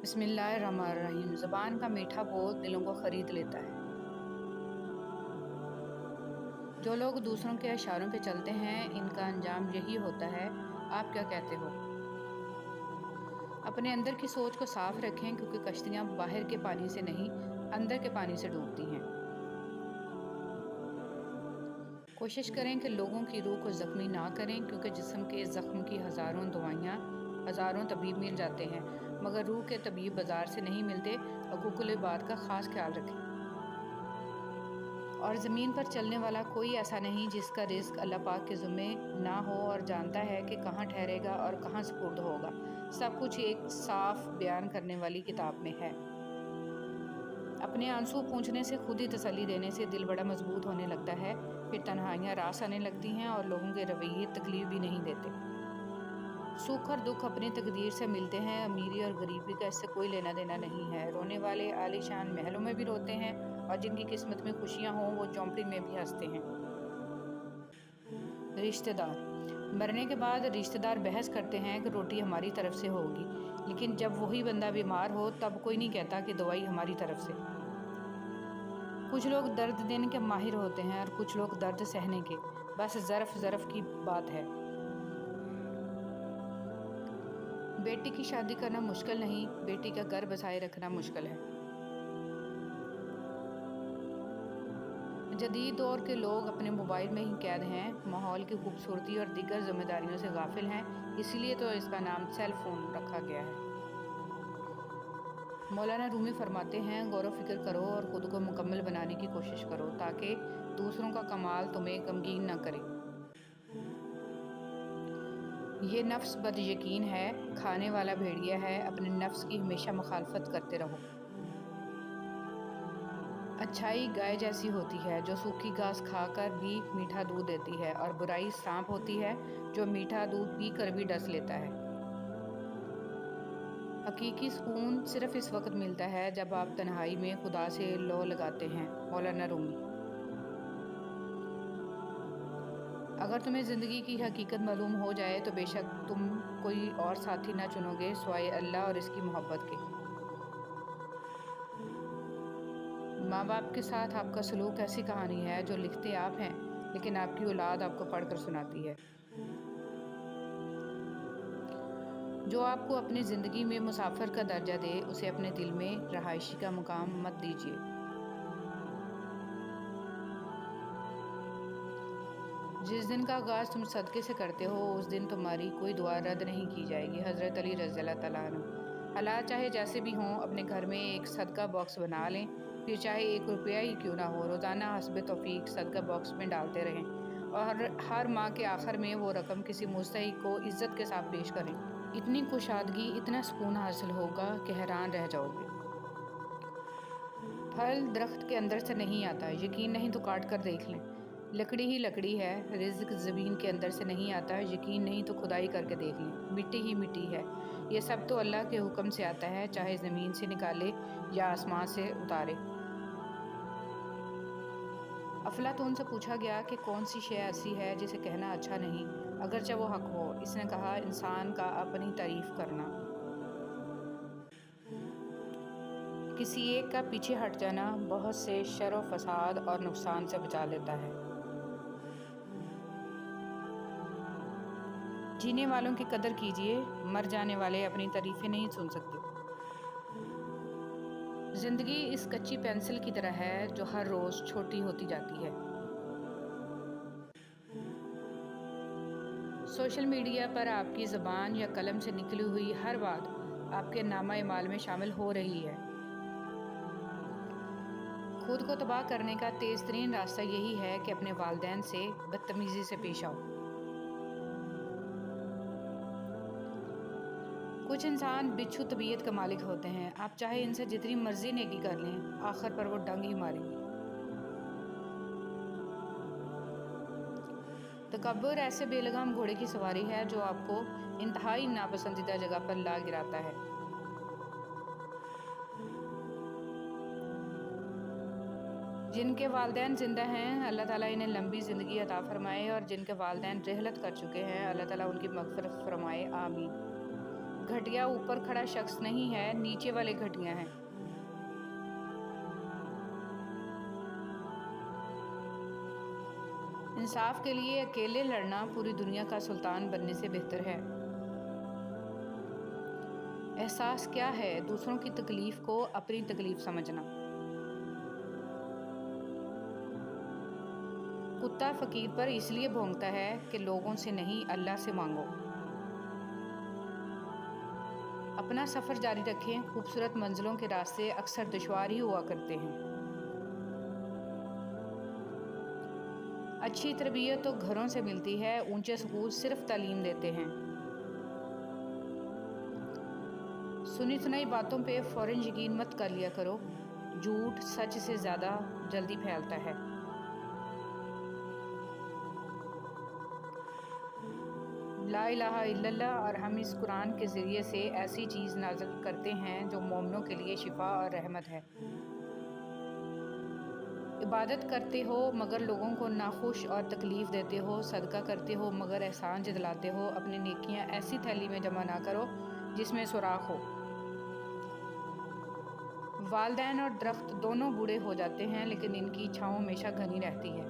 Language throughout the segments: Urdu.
بسم اللہ الرحمن الرحیم۔ زبان کا میٹھا بول دلوں کو خرید لیتا ہے۔ جو لوگ دوسروں کے اشاروں پہ چلتے ہیں ان کا انجام یہی ہوتا ہے۔ آپ کیا کہتے ہو؟ اپنے اندر کی سوچ کو صاف رکھیں کیونکہ کشتیاں باہر کے پانی سے نہیں اندر کے پانی سے ڈوبتی ہیں۔ کوشش کریں کہ لوگوں کی روح کو زخمی نہ کریں کیونکہ جسم کے زخم کی ہزاروں دوائیاں ہزاروں طبیب مل جاتے ہیں مگر روح کے طبیب بازار سے نہیں ملتے۔ حقوق العباد کا خاص خیال رکھیں۔ اور زمین پر چلنے والا کوئی ایسا نہیں جس کا رزق اللہ پاک کے ذمے نہ ہو اور جانتا ہے کہ کہاں ٹھہرے گا اور کہاں سپرد ہوگا۔ سب کچھ ایک صاف بیان کرنے والی کتاب میں ہے۔ اپنے آنسو پونچھنے سے خود ہی تسلی دینے سے دل بڑا مضبوط ہونے لگتا ہے۔ پھر تنہائیاں راس آنے لگتی ہیں اور لوگوں کے رویے تکلیف بھی نہیں دیتے۔ سکھ اور دکھ اپنی تقدیر سے ملتے ہیں۔ امیری اور غریبی کا اس سے کوئی لینا دینا نہیں ہے۔ رونے والے عالی شان محلوں میں بھی روتے ہیں اور جن کی قسمت میں خوشیاں ہوں وہ جھونپڑی میں بھی ہنستے ہیں۔ رشتہ دار مرنے کے بعد رشتہ دار بحث کرتے ہیں کہ روٹی ہماری طرف سے ہوگی، لیکن جب وہی بندہ بیمار ہو تب کوئی نہیں کہتا کہ دوائی ہماری طرف سے۔ کچھ لوگ درد دینے کے ماہر ہوتے ہیں اور کچھ لوگ درد سہنے کے، بس ظرف کی بات ہے۔ بیٹی کی شادی کرنا مشکل نہیں، بیٹی کا گھر بسائے رکھنا مشکل ہے۔ جدید دور کے لوگ اپنے موبائل میں ہی قید ہیں، ماحول کی خوبصورتی اور دیگر ذمہ داریوں سے غافل ہیں، اسی لیے تو اس کا نام سیل فون رکھا گیا ہے۔ مولانا رومی فرماتے ہیں، غور و فکر کرو اور خود کو مکمل بنانے کی کوشش کرو تاکہ دوسروں کا کمال تمہیں غمگین نہ کرے۔ یہ نفس بد یقین ہے، کھانے والا بھیڑیا ہے، اپنے نفس کی ہمیشہ مخالفت کرتے رہو۔ اچھائی گائے جیسی ہوتی ہے جو سوکھی گھاس کھا کر بھی میٹھا دودھ دیتی ہے، اور برائی سانپ ہوتی ہے جو میٹھا دودھ پی کر بھی ڈس لیتا ہے۔ حقیقی سکون صرف اس وقت ملتا ہے جب آپ تنہائی میں خدا سے لو لگاتے ہیں۔ مولانا رومی۔ اگر تمہیں زندگی کی حقیقت معلوم ہو جائے تو بے شک تم کوئی اور ساتھی نہ چنو گے سوائے اللہ اور اس کی محبت کے۔ ماں باپ کے ساتھ آپ کا سلوک ایسی کہانی ہے جو لکھتے آپ ہیں لیکن آپ کی اولاد آپ کو پڑھ کر سناتی ہے۔ جو آپ کو اپنی زندگی میں مسافر کا درجہ دے اسے اپنے دل میں رہائشی کا مقام مت دیجیے۔ جس دن کا آغاز تم صدقے سے کرتے ہو اس دن تمہاری کوئی دعا رد نہیں کی جائے گی۔ حضرت علی رضی اللہ تعالیٰ عنہ۔ حالات چاہے جیسے بھی ہوں اپنے گھر میں ایک صدقہ باکس بنا لیں، پھر چاہے 1 روپیہ ہی کیوں نہ ہو، روزانہ حسب توفیق صدقہ باکس میں ڈالتے رہیں اور ہر ماہ کے آخر میں وہ رقم کسی مستحق کو عزت کے ساتھ پیش کریں۔ اتنی کشادگی، اتنا سکون حاصل ہوگا کہ حیران رہ جاؤ گے۔ پھل درخت کے اندر سے نہیں آتا، یقین نہیں تو کاٹ کر دیکھ لیں۔ لکڑی ہی لکڑی ہے، رزق زمین کے اندر سے نہیں آتا، یقین نہیں تو کھدائی کر کے دیکھ لیں۔ مٹی ہی مٹی ہے، یہ سب تو اللہ کے حکم سے آتا ہے، چاہے زمین سے نکالے یا آسمان سے اتارے۔ افلاطون سے پوچھا گیا کہ کون سی شے ایسی ہے جسے کہنا اچھا نہیں اگرچہ وہ حق ہو؟ اس نے کہا، انسان کا اپنی تعریف کرنا۔ کسی ایک کا پیچھے ہٹ جانا بہت سے شر و فساد اور نقصان سے بچا لیتا ہے۔ جینے والوں کی قدر کیجیے، مر جانے والے اپنی تعریفیں نہیں سن سکتے۔ زندگی اس کچی پینسل کی طرح ہے جو ہر روز چھوٹی ہوتی جاتی ہے۔ سوشل میڈیا پر آپ کی زبان یا قلم سے نکلی ہوئی ہر بات آپ کے نامہ اعمال میں شامل ہو رہی ہے۔ خود کو تباہ کرنے کا تیز ترین راستہ یہی ہے کہ اپنے والدین سے بدتمیزی سے پیش آؤ۔ کچھ انسان بچھو طبیعت کا مالک ہوتے ہیں، آپ چاہے ان سے جتنی مرضی نیکی کر لیں آخر پر وہ ڈنگ ہی ماریں گے۔ تکبر ایسے بے لگام گھوڑے کی سواری ہے جو آپ کو انتہائی ناپسندیدہ جگہ پر لا گراتا ہے۔ جن کے والدین زندہ ہیں اللہ تعالیٰ انہیں لمبی زندگی عطا فرمائے، اور جن کے والدین رحلت کر چکے ہیں اللہ تعالیٰ ان کی مغفرت فرمائے، آمین۔ گھٹیا اوپر کھڑا شخص نہیں ہے، نیچے والے گھٹیا ہیں۔ انصاف کے لیے اکیلے لڑنا پوری دنیا کا سلطان بننے سے بہتر ہے۔ احساس کیا ہے؟ دوسروں کی تکلیف کو اپنی تکلیف سمجھنا۔ کتا فقیر پر اس لیے بھونکتا ہے کہ لوگوں سے نہیں، اللہ سے مانگو۔ اپنا سفر جاری رکھیں، خوبصورت منزلوں کے راستے اکثر دشوار ہی ہوا کرتے ہیں۔ اچھی تربیت تو گھروں سے ملتی ہے، اونچے سکول صرف تعلیم دیتے ہیں۔ سنی سنائی باتوں پہ فوراً یقین مت کر لیا کرو، جھوٹ سچ سے زیادہ جلدی پھیلتا ہے۔ لا الہ الا اللہ، اور ہم اس قرآن کے ذریعے سے ایسی چیز نازل کرتے ہیں جو مومنوں کے لیے شفا اور رحمت ہے۔ عبادت کرتے ہو مگر لوگوں کو ناخوش اور تکلیف دیتے ہو، صدقہ کرتے ہو مگر احسان جتلاتے ہو، اپنی نیکیاں ایسی تھیلی میں جمع نہ کرو جس میں سوراخ ہو۔ والدین اور درخت دونوں بوڑھے ہو جاتے ہیں لیکن ان کی چھاؤں ہمیشہ گھنی رہتی ہے۔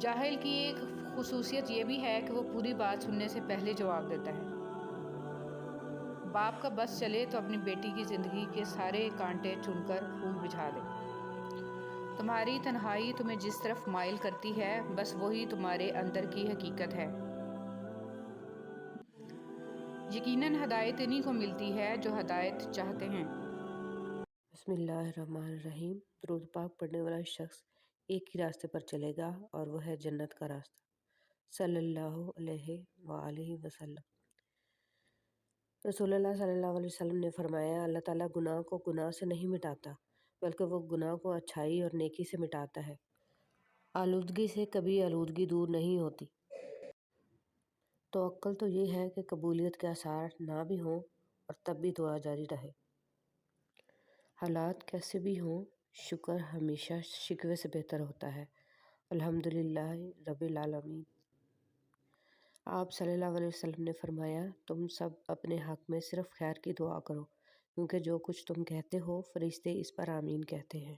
جاہل کی ایک خصوصیت یہ بھی ہے کہ وہ پوری بات سننے سے پہلے جواب دیتا ہے۔ باپ کا بس چلے تو اپنی بیٹی کی زندگی کے سارے کانٹے چن کر پھول بچھا دے۔ تمہاری تنہائی تمہیں جس طرف مائل کرتی ہے، بس وہی تمہارے اندر کی حقیقت ہے۔ یقیناً ہدایت انہی کو ملتی ہے جو ہدایت چاہتے ہیں۔ بسم اللہ الرحمن الرحیم۔ درود پاک پڑھنے والا شخص ایک ہی راستے پر چلے گا اور وہ ہے جنت کا راستہ۔ صلی اللہ علیہ وآلہ وسلم۔ رسول اللہ صلی اللہ علیہ وسلم نے فرمایا، اللہ تعالیٰ گناہ کو گناہ سے نہیں مٹاتا بلکہ وہ گناہ کو اچھائی اور نیکی سے مٹاتا ہے۔ آلودگی سے کبھی آلودگی دور نہیں ہوتی۔ توکل تو یہ ہے کہ قبولیت کے آثار نہ بھی ہوں اور تب بھی دعا جاری رہے۔ حالات کیسے بھی ہوں، شکر ہمیشہ شکوے سے بہتر ہوتا ہے۔ الحمدللہ رب العالمین۔ آپ صلی اللہ علیہ وسلم نے فرمایا، تم سب اپنے حق میں صرف خیر کی دعا کرو، کیونکہ جو کچھ تم کہتے ہو فرشتے اس پر آمین کہتے ہیں۔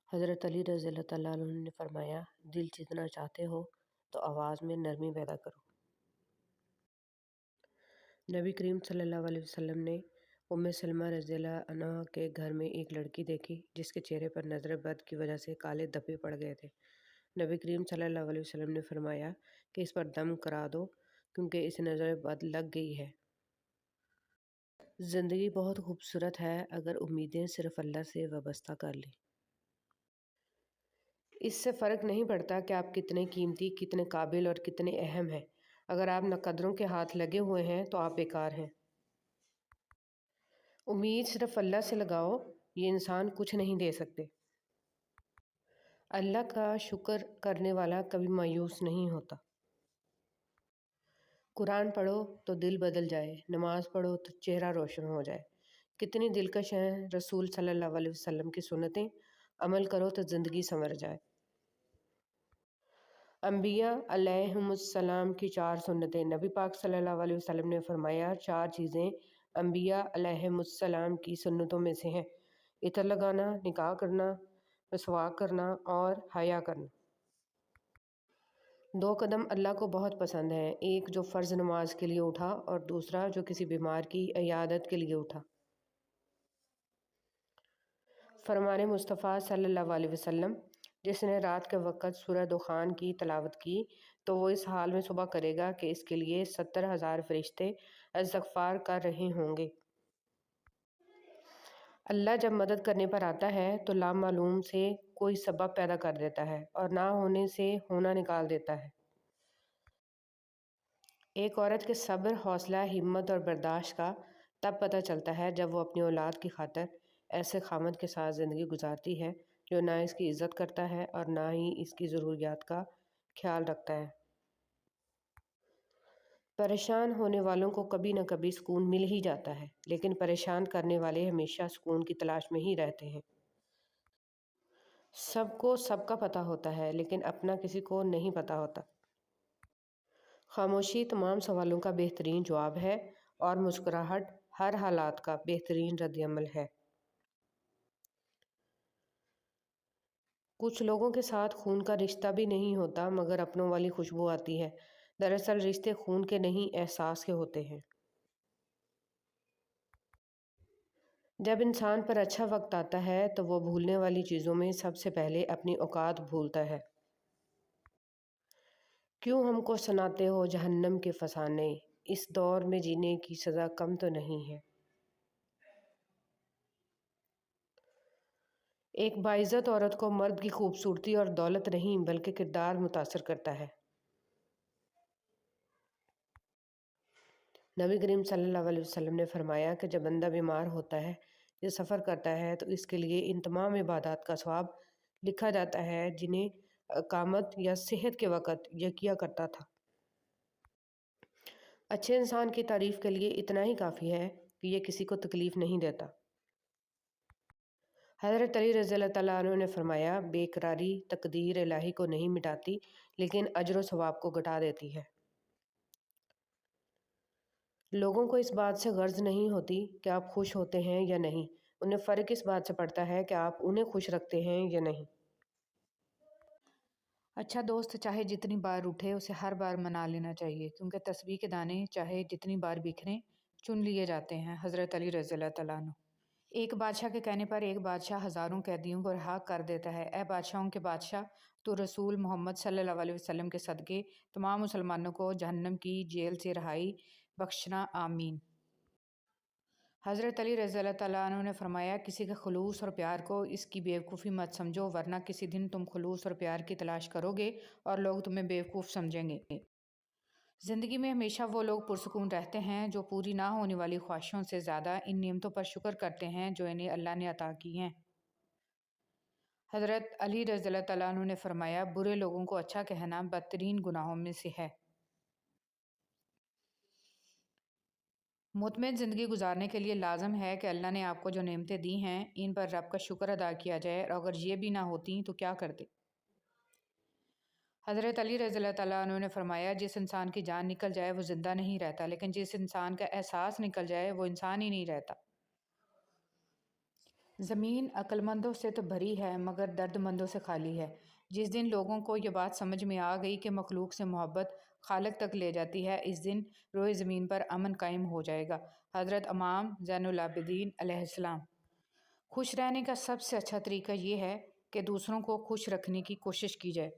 حضرت علی رضی اللہ تعالیٰ عنہ نے فرمایا، دل جتنا چاہتے ہو تو آواز میں نرمی پیدا کرو۔ نبی کریم صلی اللہ علیہ وسلم نے ام سلمہ رضی اللہ عنہا کے گھر میں ایک لڑکی دیکھی جس کے چہرے پر نظر بد کی وجہ سے کالے دھبے پڑ گئے تھے۔ نبی کریم صلی اللہ علیہ وسلم نے فرمایا کہ اس پر دم کرا دو کیونکہ اسے نظر بد لگ گئی ہے۔ زندگی بہت خوبصورت ہے اگر امیدیں صرف اللہ سے وابستہ کر لیں۔ اس سے فرق نہیں پڑتا کہ آپ کتنے قیمتی، کتنے قابل اور کتنے اہم ہیں۔ اگر آپ ناقدروں کے ہاتھ لگے ہوئے ہیں تو آپ بیکار ہیں۔ امید صرف اللہ سے لگاؤ، یہ انسان کچھ نہیں دے سکتے۔ اللہ کا شکر کرنے والا کبھی مایوس نہیں ہوتا۔ قرآن پڑھو تو دل بدل جائے، نماز پڑھو تو چہرہ روشن ہو جائے۔ کتنی دلکش ہیں رسول صلی اللہ علیہ وسلم کی سنتیں، عمل کرو تو زندگی سنور جائے۔ انبیاء علیہم السلام کی 4 سنتیں۔ نبی پاک صلی اللہ علیہ وسلم نے فرمایا، 4 چیزیں انبیاء علیہم السلام کی سنتوں میں سے ہیں: عطر لگانا، نکاح کرنا، مسواک کرنا اور حیا کرنا۔ 2 قدم اللہ کو بہت پسند ہیں، ایک جو فرض نماز کے لیے اٹھا اور دوسرا جو کسی بیمار کی عیادت کے لیے اٹھا۔ فرمان مصطفیٰ صلی اللہ علیہ وسلم، جس نے رات کے وقت سورہ دخان کی تلاوت کی تو وہ اس حال میں صبح کرے گا کہ اس کے لیے 70,000 فرشتے استغفار کر رہے ہوں گے۔ اللہ جب مدد کرنے پر آتا ہے تو لامعلوم سے کوئی سبب پیدا کر دیتا ہے اور نہ ہونے سے ہونا نکال دیتا ہے۔ ایک عورت کے صبر، حوصلہ، ہمت اور برداشت کا تب پتہ چلتا ہے جب وہ اپنی اولاد کی خاطر ایسے خامند کے ساتھ زندگی گزارتی ہے جو نہ اس کی عزت کرتا ہے اور نہ ہی اس کی ضروریات کا خیال رکھتا ہے۔ پریشان ہونے والوں کو کبھی نہ کبھی سکون مل ہی جاتا ہے، لیکن پریشان کرنے والے ہمیشہ سکون کی تلاش میں ہی رہتے ہیں۔ سب کو سب کا پتہ ہوتا ہے لیکن اپنا کسی کو نہیں پتہ ہوتا۔ خاموشی تمام سوالوں کا بہترین جواب ہے اور مسکراہٹ ہر حالات کا بہترین رد عمل ہے۔ کچھ لوگوں کے ساتھ خون کا رشتہ بھی نہیں ہوتا مگر اپنوں والی خوشبو آتی ہے۔ دراصل رشتے خون کے نہیں احساس کے ہوتے ہیں۔ جب انسان پر اچھا وقت آتا ہے تو وہ بھولنے والی چیزوں میں سب سے پہلے اپنی اوقات بھولتا ہے۔ کیوں ہم کو سناتے ہو جہنم کے فسانے، اس دور میں جینے کی سزا کم تو نہیں ہے۔ ایک باعزت عورت کو مرد کی خوبصورتی اور دولت نہیں بلکہ کردار متاثر کرتا ہے۔ نبی کریم صلی اللہ علیہ وسلم نے فرمایا کہ جب بندہ بیمار ہوتا ہے یا سفر کرتا ہے تو اس کے لیے ان تمام عبادات کا ثواب لکھا جاتا ہے جنہیں اقامت یا صحت کے وقت یہ کیا کرتا تھا۔ اچھے انسان کی تعریف کے لیے اتنا ہی کافی ہے کہ یہ کسی کو تکلیف نہیں دیتا۔ حضرت علی رضی اللہ تعالیٰ عنہ نے فرمایا، بے قراری تقدیر الہی کو نہیں مٹاتی لیکن اجر و ثواب کو گھٹا دیتی ہے۔ لوگوں کو اس بات سے غرض نہیں ہوتی کہ آپ خوش ہوتے ہیں یا نہیں، انہیں فرق اس بات سے پڑتا ہے کہ آپ انہیں خوش رکھتے ہیں یا نہیں۔ اچھا دوست چاہے جتنی بار اٹھے اسے ہر بار منا لینا چاہیے، کیونکہ تسبیح کے دانے چاہے جتنی بار بکھریں چن لیے جاتے ہیں۔ حضرت علی رضی اللہ تعالیٰ عنہ۔ ایک بادشاہ کے کہنے پر ایک بادشاہ ہزاروں قیدیوں کو رہا کر دیتا ہے۔ اے بادشاہوں کے بادشاہ، تو رسول محمد صلی اللہ علیہ وسلم کے صدقے تمام مسلمانوں کو جہنم کی جیل سے رہائی بخشنا، آمین۔ حضرت علی رضی اللہ تعالیٰ عنہ نے فرمایا، کسی کے خلوص اور پیار کو اس کی بیوقوفی مت سمجھو، ورنہ کسی دن تم خلوص اور پیار کی تلاش کرو گے اور لوگ تمہیں بیوقوف سمجھیں گے۔ زندگی میں ہمیشہ وہ لوگ پرسکون رہتے ہیں جو پوری نہ ہونے والی خواہشوں سے زیادہ ان نعمتوں پر شکر کرتے ہیں جو انہیں اللہ نے عطا کی ہیں۔ حضرت علی رضی اللہ تعالیٰ عنہ نے فرمایا، برے لوگوں کو اچھا کہنا بدترین گناہوں میں سے ہے۔ مطمئن زندگی گزارنے کے لیے لازم ہے کہ اللہ نے آپ کو جو نعمتیں دی ہیں ان پر رب کا شکر ادا کیا جائے، اور اگر یہ بھی نہ ہوتیں تو کیا کرتے۔ حضرت علی رضی اللہ تعالیٰ عنہ نے فرمایا، جس انسان کی جان نکل جائے وہ زندہ نہیں رہتا، لیکن جس انسان کا احساس نکل جائے وہ انسان ہی نہیں رہتا۔ زمین عقل مندوں سے تو بھری ہے مگر درد مندوں سے خالی ہے۔ جس دن لوگوں کو یہ بات سمجھ میں آ گئی کہ مخلوق سے محبت خالق تک لے جاتی ہے، اس دن روئے زمین پر امن قائم ہو جائے گا۔ حضرت امام زین العابدین علیہ السلام۔ خوش رہنے کا سب سے اچھا طریقہ یہ ہے کہ دوسروں کو خوش رکھنے کی کوشش کی جائے۔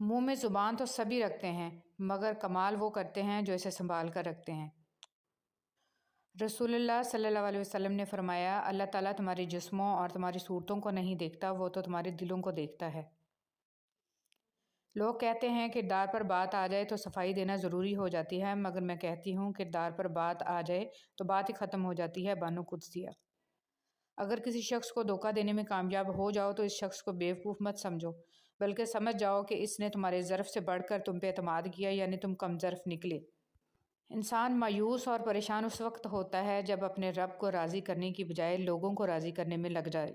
منہ میں زبان تو سبھی رکھتے ہیں مگر کمال وہ کرتے ہیں جو اسے سنبھال کر رکھتے ہیں۔ رسول اللہ صلی اللہ علیہ وسلم نے فرمایا، اللہ تعالیٰ تمہارے جسموں اور تمہاری صورتوں کو نہیں دیکھتا، وہ تو تمہارے دلوں کو دیکھتا ہے۔ لوگ کہتے ہیں کردار پر بات آ جائے تو صفائی دینا ضروری ہو جاتی ہے، مگر میں کہتی ہوں کردار پر بات آ جائے تو بات ہی ختم ہو جاتی ہے، بانو قدسیہ۔ اگر کسی شخص کو دھوکہ دینے میں کامیاب ہو جاؤ تو اس شخص کو بیوقوف مت سمجھو، بلکہ سمجھ جاؤ کہ اس نے تمہارے ظرف سے بڑھ کر تم پہ اعتماد کیا، یعنی تم کم ظرف نکلے۔ انسان مایوس اور پریشان اس وقت ہوتا ہے جب اپنے رب کو راضی کرنے کی بجائے لوگوں کو راضی کرنے میں لگ جائے۔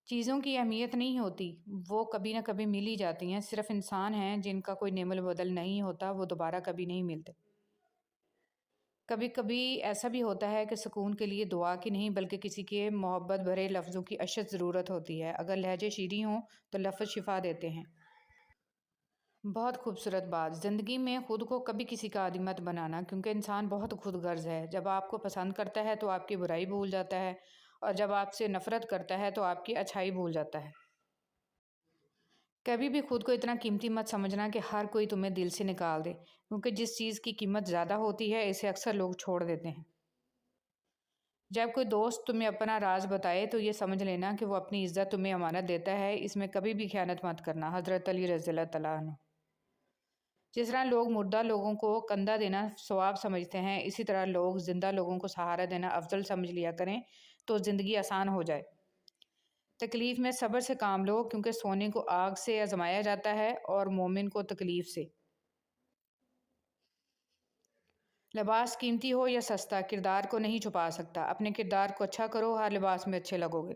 چیزوں کی اہمیت نہیں ہوتی، وہ کبھی نہ کبھی مل ہی جاتی ہیں، صرف انسان ہیں جن کا کوئی نعم البدل نہیں ہوتا، وہ دوبارہ کبھی نہیں ملتے۔ کبھی کبھی ایسا بھی ہوتا ہے کہ سکون کے لیے دعا کی نہیں بلکہ کسی کے محبت بھرے لفظوں کی اشد ضرورت ہوتی ہے۔ اگر لہجے شیریں ہوں تو لفظ شفا دیتے ہیں۔ بہت خوبصورت بات، زندگی میں خود کو کبھی کسی کا عادی مت بنانا، کیونکہ انسان بہت خود غرض ہے۔ جب آپ کو پسند کرتا ہے تو آپ کی برائی بھول جاتا ہے، اور جب آپ سے نفرت کرتا ہے تو آپ کی اچھائی بھول جاتا ہے۔ کبھی بھی خود کو اتنا قیمتی مت سمجھنا کہ ہر کوئی تمہیں دل سے نکال دے، کیونکہ جس چیز کی قیمت زیادہ ہوتی ہے اسے اکثر لوگ چھوڑ دیتے ہیں۔ جب کوئی دوست تمہیں اپنا راز بتائے تو یہ سمجھ لینا کہ وہ اپنی عزت تمہیں امانت دیتا ہے، اس میں کبھی بھی خیانت مت کرنا۔ حضرت علی رضی اللہ تعالیٰ عنہ۔ جس طرح لوگ مردہ لوگوں کو کندھا دینا ثواب سمجھتے ہیں، اسی طرح لوگ زندہ لوگوں کو سہارا دینا افضل سمجھ لیا کریں تو زندگی آسان ہو جائے۔ تکلیف میں صبر سے کام لو، کیونکہ سونے کو آگ سے آزمایا جاتا ہے اور مومن کو تکلیف سے۔ لباس قیمتی ہو یا سستا کردار کو نہیں چھپا سکتا، اپنے کردار کو اچھا کرو، ہر لباس میں اچھے لگو گے۔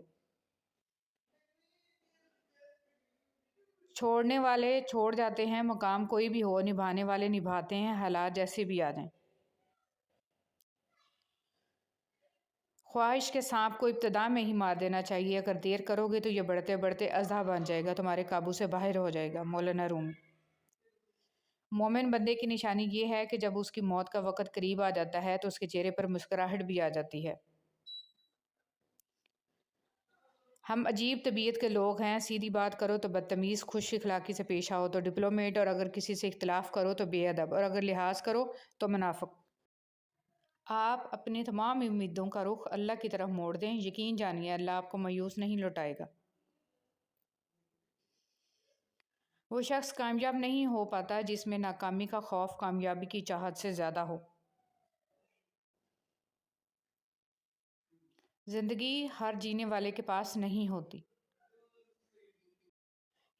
چھوڑنے والے چھوڑ جاتے ہیں، مقام کوئی بھی ہو، نبھانے والے نبھاتے ہیں، حالات جیسے بھی آ جائیں۔ خواہش کے سانپ کو ابتدا میں ہی مار دینا چاہیے، اگر دیر کرو گے تو یہ بڑھتے بڑھتے اژدہا بن جائے گا، تمہارے قابو سے باہر ہو جائے گا۔ مولانا رومی۔ مومن بندے کی نشانی یہ ہے کہ جب اس کی موت کا وقت قریب آ جاتا ہے تو اس کے چہرے پر مسکراہٹ بھی آ جاتی ہے۔ ہم عجیب طبیعت کے لوگ ہیں، سیدھی بات کرو تو بدتمیز، خوش اخلاقی سے پیش آؤ تو ڈپلومیٹ، اور اگر کسی سے اختلاف کرو تو بے ادب، اور اگر لحاظ کرو تو منافق۔ آپ اپنے تمام امیدوں کا رخ اللہ کی طرف موڑ دیں، یقین جانیے اللہ آپ کو مایوس نہیں لوٹائے گا۔ وہ شخص کامیاب نہیں ہو پاتا جس میں ناکامی کا خوف کامیابی کی چاہت سے زیادہ ہو۔ زندگی ہر جینے والے کے پاس نہیں ہوتی۔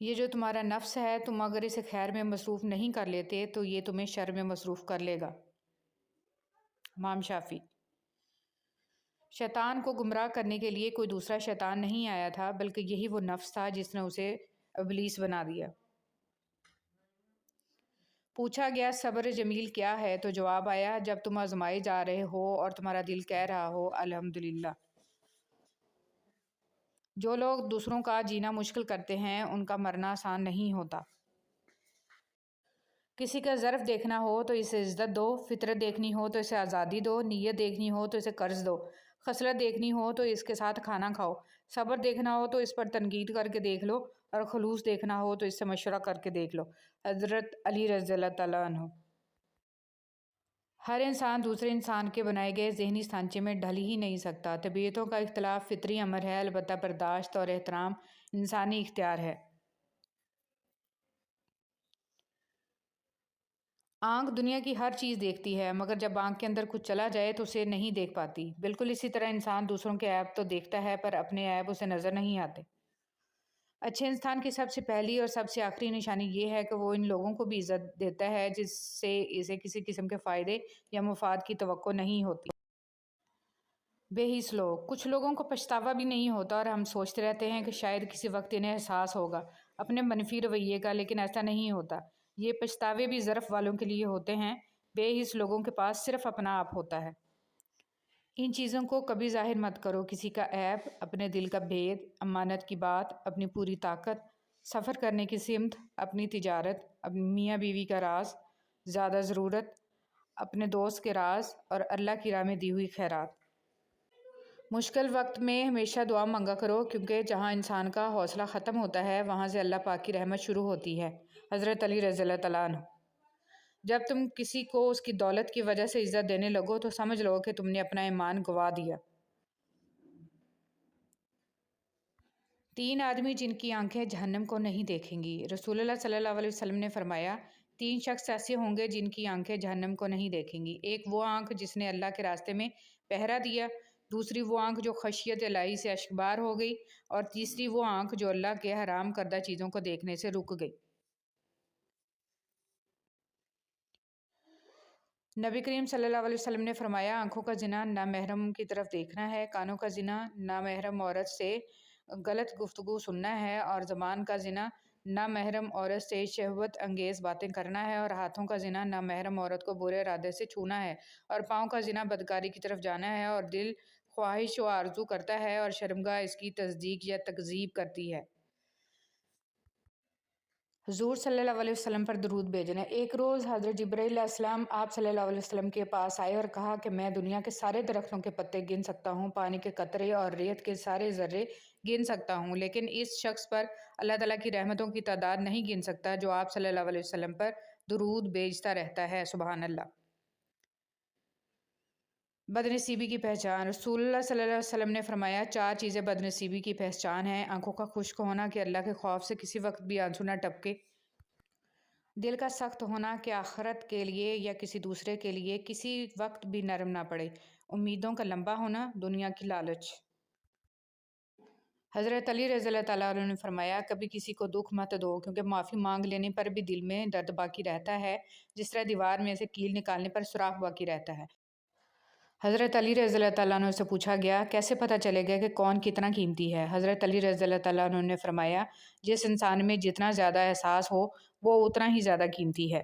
یہ جو تمہارا نفس ہے، تم اگر اسے خیر میں مصروف نہیں کر لیتے تو یہ تمہیں شر میں مصروف کر لے گا۔ امام شافعی۔ شیطان کو گمراہ کرنے کے لیے کوئی دوسرا شیطان نہیں آیا تھا، بلکہ یہی وہ نفس تھا جس نے اسے ابلیس بنا دیا۔ پوچھا گیا صبر جمیل کیا ہے تو جواب آیا، جب تم آزمائے جا رہے ہو اور تمہارا دل کہہ رہا ہو الحمدللہ۔ جو لوگ دوسروں کا جینا مشکل کرتے ہیں ان کا مرنا آسان نہیں ہوتا۔ کسی کا ظرف دیکھنا ہو تو اسے عزت دو، فطرت دیکھنی ہو تو اسے آزادی دو، نیت دیکھنی ہو تو اسے قرض دو، خصلت دیکھنی ہو تو اس کے ساتھ کھانا کھاؤ، صبر دیکھنا ہو تو اس پر تنقید کر کے دیکھ لو، اور خلوص دیکھنا ہو تو اس سے مشورہ کر کے دیکھ لو۔ حضرت علی رضی اللہ تعالیٰ عنہ۔ ہر انسان دوسرے انسان کے بنائے گئے ذہنی سانچے میں ڈھل ہی نہیں سکتا۔ طبیعتوں کا اختلاف فطری امر ہے، البتہ برداشت اور احترام انسانی اختیار ہے۔ آنکھ دنیا کی ہر چیز دیکھتی ہے، مگر جب آنکھ کے اندر کچھ چلا جائے تو اسے نہیں دیکھ پاتی۔ بالکل اسی طرح انسان دوسروں کے عیب تو دیکھتا ہے پر اپنے عیب اسے نظر نہیں آتے۔ اچھے انسان کی سب سے پہلی اور سب سے آخری نشانی یہ ہے کہ وہ ان لوگوں کو بھی عزت دیتا ہے جس سے اسے کسی قسم کے فائدے یا مفاد کی توقع نہیں ہوتی۔ بے حس لوگ۔ کچھ لوگوں کو پچھتاوا بھی نہیں ہوتا اور ہم سوچتے رہتے ہیں کہ شاید کسی وقت انہیں احساس ہوگا اپنے منفی رویے کا، لیکن ایسا نہیں ہوتا۔ یہ پچھتاوے بھی ظرف والوں کے لیے ہوتے ہیں، بے حس لوگوں کے پاس صرف اپنا آپ ہوتا ہے۔ ان چیزوں کو کبھی ظاہر مت کرو، کسی کا عیب، اپنے دل کا بھید، امانت کی بات، اپنی پوری طاقت، سفر کرنے کی سمت، اپنی تجارت، اپنی میاں بیوی کا راز، زیادہ ضرورت، اپنے دوست کے راز، اور اللہ کی راہ میں دی ہوئی خیرات۔ مشکل وقت میں ہمیشہ دعا مانگا کرو، کیونکہ جہاں انسان کا حوصلہ ختم ہوتا ہے وہاں سے اللہ پاک کی رحمت شروع ہوتی ہے۔ حضرت علی رضی اللہ تعالیٰ عنہ۔ جب تم کسی کو اس کی دولت کی وجہ سے عزت دینے لگو تو سمجھ لو کہ تم نے اپنا ایمان گنوا دیا۔ 3 آدمی جن کی آنکھیں جہنم کو نہیں دیکھیں گی۔ رسول اللہ صلی اللہ علیہ وسلم نے فرمایا، 3 شخص ایسے ہوں گے جن کی آنکھیں جہنم کو نہیں دیکھیں گی۔ ایک وہ آنکھ جس نے اللہ کے راستے میں پہرا دیا، دوسری وہ آنکھ جو خشیت الہی سے اشکبار ہو گئی، اور تیسری وہ آنکھ جو اللہ کے حرام کردہ چیزوں کو دیکھنے سے رک گئی۔ نبی کریم صلی اللہ علیہ وسلم نے فرمایا، آنکھوں کا زنا نامحرم کی طرف دیکھنا ہے، کانوں کا زنا نامحرم عورت سے غلط گفتگو سننا ہے، اور زبان کا زنا نامحرم عورت سے شہوت انگیز باتیں کرنا ہے، اور ہاتھوں کا زنا نامحرم عورت کو برے ارادے سے چھونا ہے، اور پاؤں کا زنا بدکاری کی طرف جانا ہے، اور دل خواہش و آرزو کرتا ہے، اور شرمگاہ اس کی تصدیق یا تکذیب کرتی ہے۔ حضور صلی اللہ علیہ وسلم پر درود بھیجنا۔ ایک روز حضرت جبرائیل علیہ السلام آپ صلی اللہ علیہ وسلم کے پاس آئے اور کہا کہ میں دنیا کے سارے درختوں کے پتے گن سکتا ہوں، پانی کے قطرے اور ریت کے سارے ذرے گن سکتا ہوں، لیکن اس شخص پر اللہ تعالیٰ کی رحمتوں کی تعداد نہیں گن سکتا جو آپ صلی اللہ علیہ وسلم پر درود بھیجتا رہتا ہے۔ سبحان اللہ۔ بدنصیبی کی پہچان۔ رسول اللہ صلی اللہ علیہ وسلم نے فرمایا، 4 چیزیں بدنصیبی کی پہچان ہیں: آنکھوں کا خشک ہونا کہ اللہ کے خوف سے کسی وقت بھی آنسو نہ ٹپکے، دل کا سخت ہونا کہ آخرت کے لیے یا کسی دوسرے کے لیے کسی وقت بھی نرم نہ پڑے، امیدوں کا لمبا ہونا، دنیا کی لالچ۔ حضرت علی رضی اللہ تعالیٰ عنہ نے فرمایا، کبھی کسی کو دکھ مت دو، کیونکہ معافی مانگ لینے پر بھی دل میں درد باقی رہتا ہے، جس طرح دیوار میں سے کیل نکالنے پر سوراخ باقی رہتا ہے۔ حضرت علی رضی اللہ تعالیٰ عنہ سے پوچھا گیا کیسے پتہ چلے گا کہ کون کتنا قیمتی ہے؟ حضرت علی رضی اللہ تعالیٰ عنہ نے فرمایا جس انسان میں جتنا زیادہ احساس ہو وہ اتنا ہی زیادہ قیمتی ہے۔